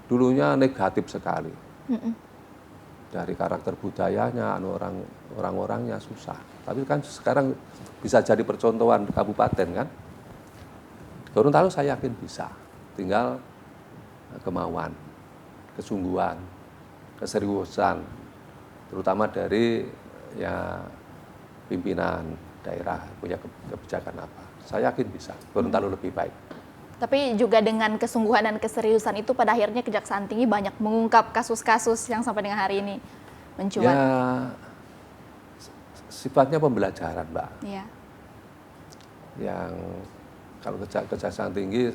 [SPEAKER 2] dulunya negatif sekali. Dari karakter budayanya, orang-orangnya susah. Tapi kan sekarang bisa jadi percontohan kabupaten kan. Gorontalo saya yakin bisa. Tinggal kemauan, kesungguhan, keseriusan, terutama dari ya pimpinan daerah punya kebijakan apa. Saya yakin bisa. Gorontalo lebih baik.
[SPEAKER 3] Tapi juga dengan kesungguhan dan keseriusan itu pada akhirnya Kejaksaan Tinggi banyak mengungkap kasus-kasus yang sampai dengan hari ini mencuat.
[SPEAKER 2] Ya, sifatnya pembelajaran, Mbak.
[SPEAKER 3] Iya.
[SPEAKER 2] Yang kalau Kejaksaan Tinggi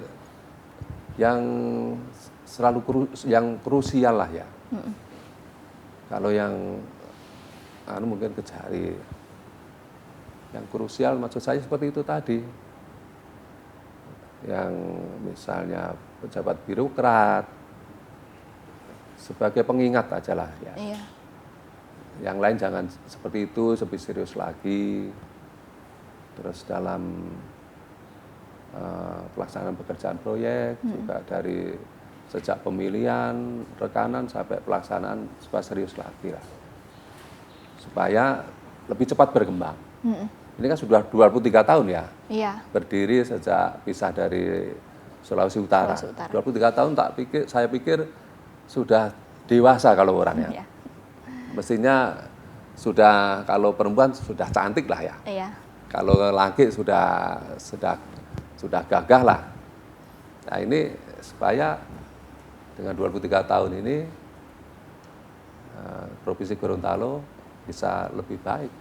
[SPEAKER 2] yang selalu yang krusial lah ya. Kalau yang mungkin Kejari. Yang krusial maksud saya seperti itu tadi. Yang misalnya pejabat birokrat sebagai pengingat aja lah ya.
[SPEAKER 3] Iya.
[SPEAKER 2] Yang lain jangan seperti itu, lebih serius lagi. Terus dalam pelaksanaan pekerjaan proyek juga dari sejak pemilihan rekanan sampai pelaksanaan supaya serius lagi lah. Supaya lebih cepat berkembang. Ini kan sudah 23 tahun ya.
[SPEAKER 3] Iya.
[SPEAKER 2] Berdiri sejak pisah dari Sulawesi Utara. 23 tahun saya pikir sudah dewasa kalau orangnya.
[SPEAKER 3] Iya.
[SPEAKER 2] Mestinya sudah, kalau perempuan sudah cantik lah ya.
[SPEAKER 3] Iya.
[SPEAKER 2] Kalau laki sudah gagah lah. Nah ini supaya dengan 23 tahun ini Provinsi Gorontalo bisa lebih baik.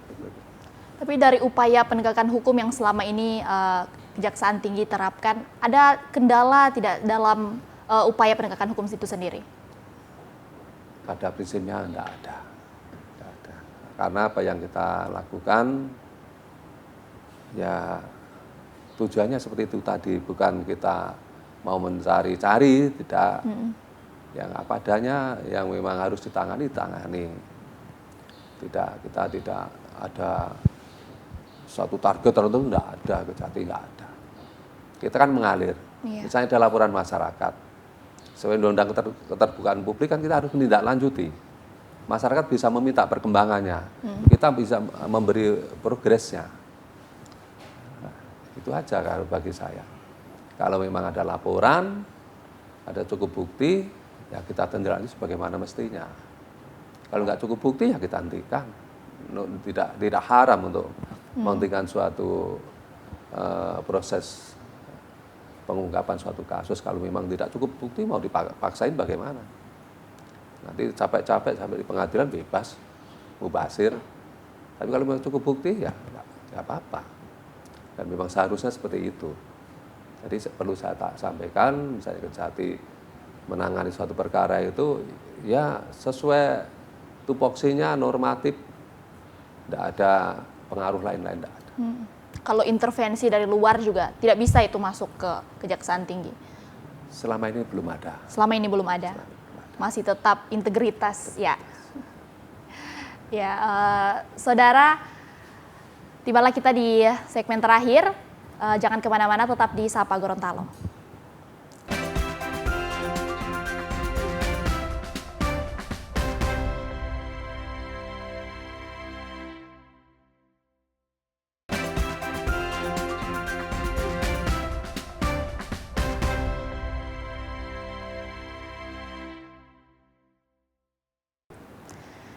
[SPEAKER 3] Tapi dari upaya penegakan hukum yang selama ini Kejaksaan Tinggi terapkan, ada kendala tidak dalam upaya penegakan hukum itu sendiri?
[SPEAKER 2] Pada prinsipnya tidak ada. Karena apa yang kita lakukan, ya tujuannya seperti itu tadi, bukan kita mau mencari-cari, tidak. Yang apa adanya, yang memang harus ditangani. Kita tidak ada suatu target tertentu, tidak ada, Kejati tidak ada. Kita kan mengalir.
[SPEAKER 3] Iya.
[SPEAKER 2] Misalnya ada laporan masyarakat, sesuai undang-undang keterbukaan publik kan kita harus menindaklanjuti. Masyarakat bisa meminta perkembangannya, kita bisa memberi progresnya. Nah, itu aja kalau bagi saya. Kalau memang ada laporan, ada cukup bukti, ya kita tindak lanjut sebagaimana mestinya. Kalau nggak cukup bukti, ya kita hentikan. Tidak haram untuk menghentikan suatu proses pengungkapan suatu kasus. Kalau memang tidak cukup bukti, mau dipaksain bagaimana? Nanti capek-capek sampai di pengadilan bebas, mubasir. Tapi kalau memang cukup bukti, ya nggak apa-apa. Dan memang seharusnya seperti itu. Jadi perlu saya sampaikan, misalnya Kejati menangani suatu perkara itu, ya sesuai tupoksinya normatif, tidak ada pengaruh lain-lain, tidak ada.
[SPEAKER 3] Kalau intervensi dari luar juga tidak bisa itu masuk ke Kejaksaan Tinggi?
[SPEAKER 2] Selama ini belum ada.
[SPEAKER 3] Selama ini belum ada. Masih tetap integritas ya. Ya, saudara, tibalah kita di segmen terakhir. Jangan kemana-mana, tetap di Sapa Gorontalo.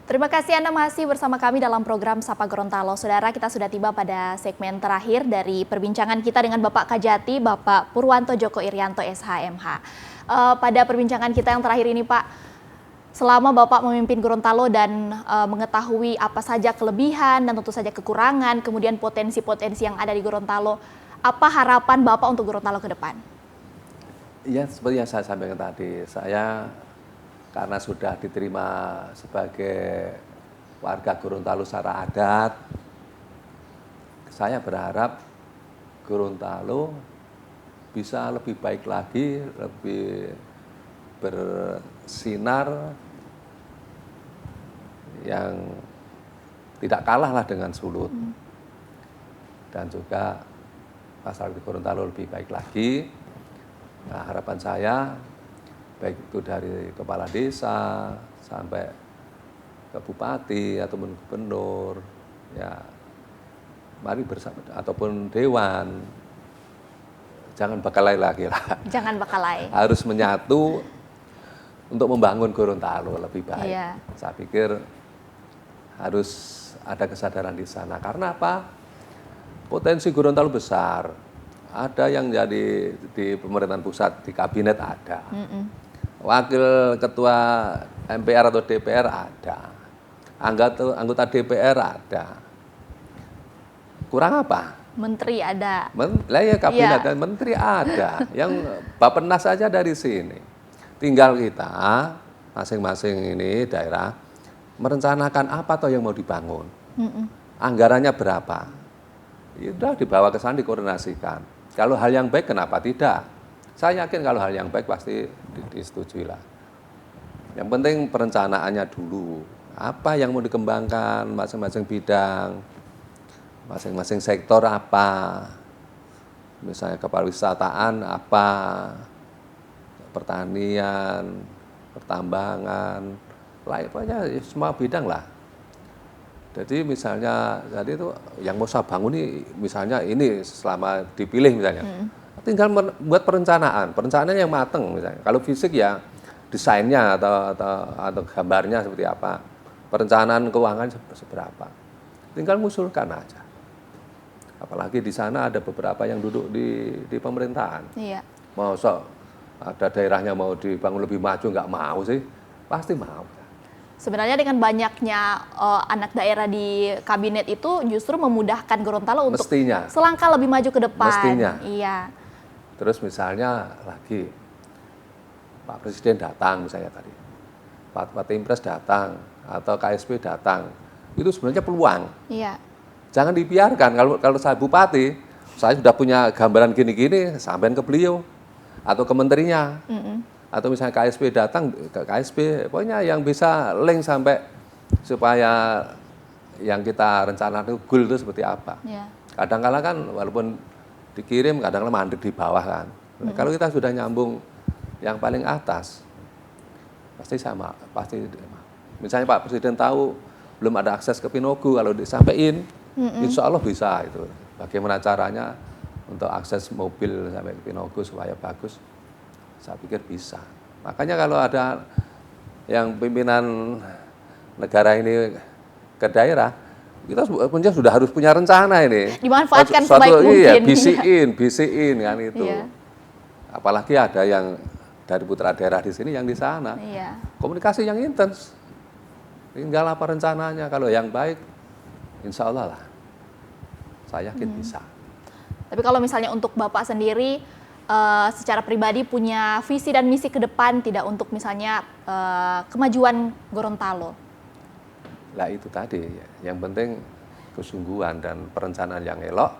[SPEAKER 3] Terima kasih Anda masih bersama kami dalam program Sapa Gorontalo. Saudara, kita sudah tiba pada segmen terakhir dari perbincangan kita dengan Bapak Kejati, Bapak Purwanto Joko Irianto, SHMH. Pada perbincangan kita yang terakhir ini, Pak, selama Bapak memimpin Gorontalo dan mengetahui apa saja kelebihan dan tentu saja kekurangan, kemudian potensi-potensi yang ada di Gorontalo, apa harapan Bapak untuk Gorontalo ke depan?
[SPEAKER 2] Ya, seperti yang saya sampaikan tadi, saya karena sudah diterima sebagai warga Gorontalo secara adat, saya berharap Gorontalo bisa lebih baik lagi, lebih bersinar, yang tidak kalah lah dengan Sulut. Dan juga masyarakat Gorontalo lebih baik lagi. Nah, harapan saya baik itu dari kepala desa sampai ke bupati ataupun gubernur, ya mari bersama ataupun dewan, jangan bakalai lagi lah.
[SPEAKER 3] Jangan bakalai.
[SPEAKER 2] Harus menyatu untuk membangun Gorontalo lebih baik.
[SPEAKER 3] Iya.
[SPEAKER 2] Saya pikir harus ada kesadaran di sana. Karena apa? Potensi Gorontalo besar. Ada yang jadi di pemerintahan pusat, di kabinet ada. Wakil ketua MPR atau DPR ada. Anggota DPR ada. Kurang apa?
[SPEAKER 3] Menteri ada.
[SPEAKER 2] Lah ya kabinet
[SPEAKER 3] Iya.
[SPEAKER 2] dan menteri ada. Yang Bappenas saja dari sini. Tinggal kita masing-masing ini daerah merencanakan apa toh yang mau dibangun. Anggarannya berapa? Ya udah dibawa ke sana dikoordinasikan. Kalau hal yang baik kenapa tidak? Saya yakin kalau hal yang baik pasti disetujui lah. Yang penting perencanaannya dulu. Apa yang mau dikembangkan masing-masing bidang, masing-masing sektor apa. Misalnya kepariwisataan apa, pertanian, pertambangan, pokoknya semua bidang lah. Jadi misalnya, jadi itu yang mau saya bangun ini, misalnya ini selama dipilih misalnya, tinggal buat perencanaan yang mateng misalnya. Kalau fisik ya desainnya atau gambarnya seperti apa, perencanaan keuangan seberapa, tinggal ngusulkan aja. Apalagi di sana ada beberapa yang duduk di pemerintahan.
[SPEAKER 3] Iya.
[SPEAKER 2] Masa ada daerahnya mau dibangun lebih maju nggak mau sih, pasti mau.
[SPEAKER 3] Sebenarnya dengan banyaknya anak daerah di kabinet itu justru memudahkan Gorontalo untuk
[SPEAKER 2] Mestinya.
[SPEAKER 3] selangkah lebih maju ke depan.
[SPEAKER 2] Mestinya.
[SPEAKER 3] Iya.
[SPEAKER 2] Terus misalnya lagi Pak Presiden datang misalnya tadi, Pak Timpres datang atau KSP datang, itu sebenarnya peluang.
[SPEAKER 3] Iya.
[SPEAKER 2] Jangan dibiarkan. Kalau saya bupati, saya sudah punya gambaran gini-gini, sampein ke beliau atau ke menterinya. Atau misalnya KSP datang ke KSP, pokoknya yang bisa link sampai supaya yang kita rencanakan itu goal itu seperti apa.
[SPEAKER 3] Iya.
[SPEAKER 2] Kadang-kala kan walaupun dikirim, kadang-kala mandek di bawah kan. Kalau kita sudah nyambung yang paling atas, pasti sama, pasti. Misalnya Pak Presiden tahu belum ada akses ke Pinogo, kalau disampaikan, insya Allah bisa itu. Bagaimana caranya untuk akses mobil sampai ke Pinogo supaya bagus? Saya pikir bisa. Makanya kalau ada yang pimpinan negara ini ke daerah, kita sudah harus punya rencana ini.
[SPEAKER 3] Dimanfaatkan sebaik mungkin.
[SPEAKER 2] Iya, bisiin kan itu.
[SPEAKER 3] Iya.
[SPEAKER 2] Apalagi ada yang dari putra daerah di sini, yang di sana.
[SPEAKER 3] Iya.
[SPEAKER 2] Komunikasi yang intens. Tinggal apa rencananya. Kalau yang baik, insya Allah lah. Saya yakin bisa.
[SPEAKER 3] Tapi kalau misalnya untuk Bapak sendiri, secara pribadi punya visi dan misi ke depan, tidak untuk misalnya kemajuan Gorontalo.
[SPEAKER 2] Lah itu tadi, yang penting kesungguhan dan perencanaan yang elok,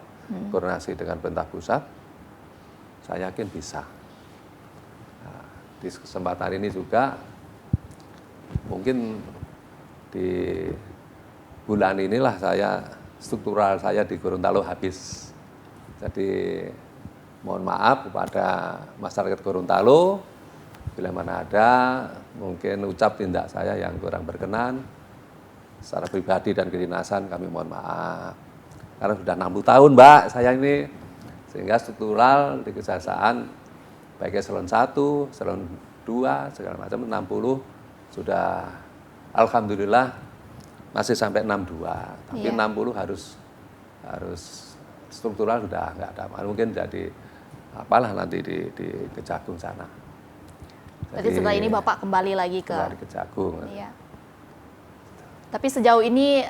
[SPEAKER 2] koordinasi dengan pemerintah pusat, saya yakin bisa. Nah, di kesempatan ini juga, mungkin di bulan inilah struktural saya di Gorontalo habis. Jadi mohon maaf kepada masyarakat Gorontalo, bila mana ada mungkin ucap tindak saya yang kurang berkenan, secara pribadi dan kedinasan kami mohon maaf. Karena sudah 60 tahun Mbak saya ini, sehingga struktural di kejaksaan baik eselon 1, eselon 2, segala macam 60 sudah alhamdulillah masih sampai 62. Tapi 60 harus struktural sudah nggak ada. Mungkin jadi apalah nanti di Kejagung sana.
[SPEAKER 3] Berarti setelah ini Bapak kembali lagi ke
[SPEAKER 2] Kejagung.
[SPEAKER 3] Iya. Tapi sejauh ini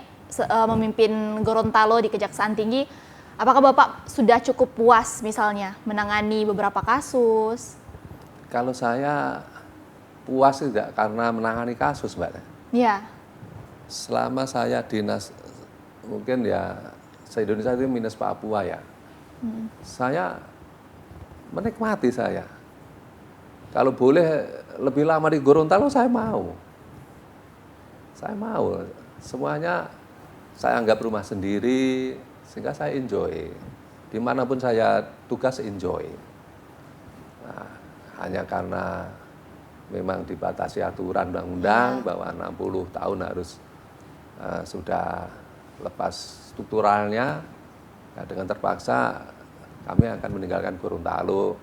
[SPEAKER 3] memimpin Gorontalo di Kejaksaan Tinggi, apakah Bapak sudah cukup puas misalnya menangani beberapa kasus?
[SPEAKER 2] Kalau saya puas tidak karena menangani kasus, Mbak.
[SPEAKER 3] Iya.
[SPEAKER 2] Selama saya dinas, mungkin ya se-Indonesia itu minus Papua ya. Saya menikmati saya. Kalau boleh lebih lama di Gorontalo, saya mau. Saya mau. Semuanya saya anggap rumah sendiri, sehingga saya enjoy. Dimanapun saya tugas, enjoy. Nah, hanya karena memang dibatasi aturan undang-undang bahwa 60 tahun harus sudah lepas strukturalnya, ya dengan terpaksa kami akan meninggalkan Gorontalo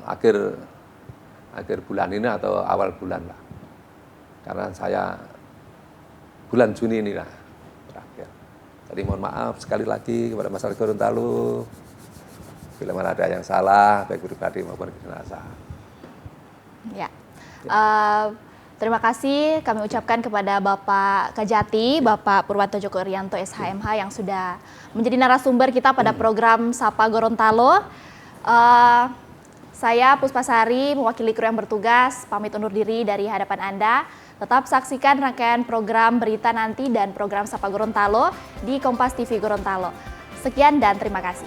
[SPEAKER 2] akhir bulan ini atau awal bulan lah. Karena saya bulan Juni ini lah terakhir. Jadi mohon maaf sekali lagi kepada masyarakat Gorontalo bila mana ada yang salah baik pribadi maupun jenazah.
[SPEAKER 3] Ya. Terima kasih kami ucapkan kepada Bapak Kajati, Bapak Purwanto Joko Irianto SHMH yang sudah menjadi narasumber kita pada program Sapa Gorontalo. Saya Puspasari mewakili kru yang bertugas pamit undur diri dari hadapan Anda. Tetap saksikan rangkaian program berita nanti dan program Sapa Gorontalo di Kompas TV Gorontalo. Sekian dan terima kasih.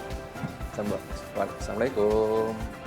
[SPEAKER 2] Assalamualaikum.